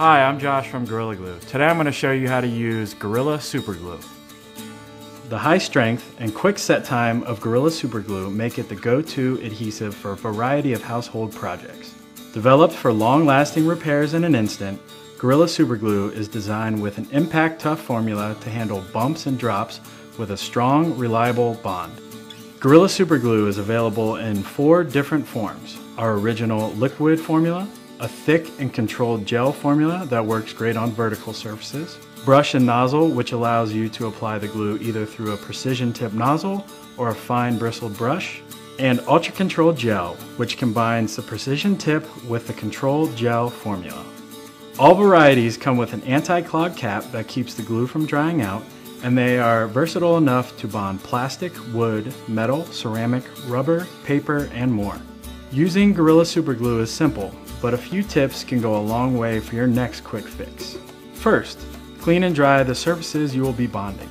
Hi, I'm Josh from Gorilla Glue. Today I'm going to show you how to use Gorilla Super Glue. The high strength and quick set time of Gorilla Super Glue make it the go-to adhesive for a variety of household projects. Developed for long-lasting repairs in an instant, Gorilla Super Glue is designed with an impact-tough formula to handle bumps and drops with a strong, reliable bond. Gorilla Super Glue is available in 4 different forms: our original liquid formula, a thick and controlled gel formula that works great on vertical surfaces, brush and nozzle, which allows you to apply the glue either through a precision tip nozzle or a fine bristled brush, and ultra controlled gel, which combines the precision tip with the controlled gel formula. All varieties come with an anti-clog cap that keeps the glue from drying out, and they are versatile enough to bond plastic, wood, metal, ceramic, rubber, paper, and more. Using Gorilla Super Glue is simple, but a few tips can go a long way for your next quick fix. First, clean and dry the surfaces you will be bonding.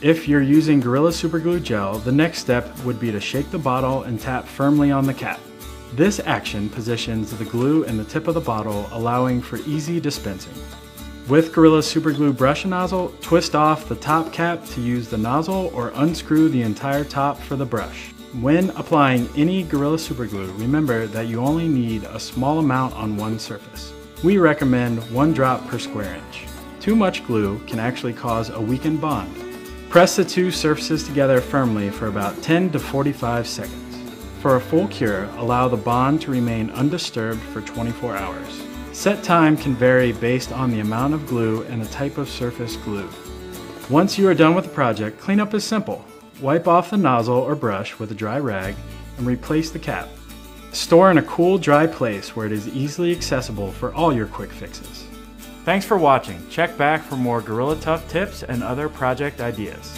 If you're using Gorilla Super Glue gel, the next step would be to shake the bottle and tap firmly on the cap. This action positions the glue in the tip of the bottle, allowing for easy dispensing. With Gorilla Super Glue brush and nozzle, twist off the top cap to use the nozzle or unscrew the entire top for the brush. When applying any Gorilla Super Glue, remember that you only need a small amount on one surface. We recommend 1 drop per square inch. Too much glue can actually cause a weakened bond. Press the 2 surfaces together firmly for about 10 to 45 seconds. For a full cure, allow the bond to remain undisturbed for 24 hours. Set time can vary based on the amount of glue and the type of surface glued. Once you are done with the project, cleanup is simple. Wipe off the nozzle or brush with a dry rag and replace the cap. Store in a cool, dry place where it is easily accessible for all your quick fixes. Thanks for watching. Check back for more Gorilla Tough tips and other project ideas.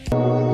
Bye.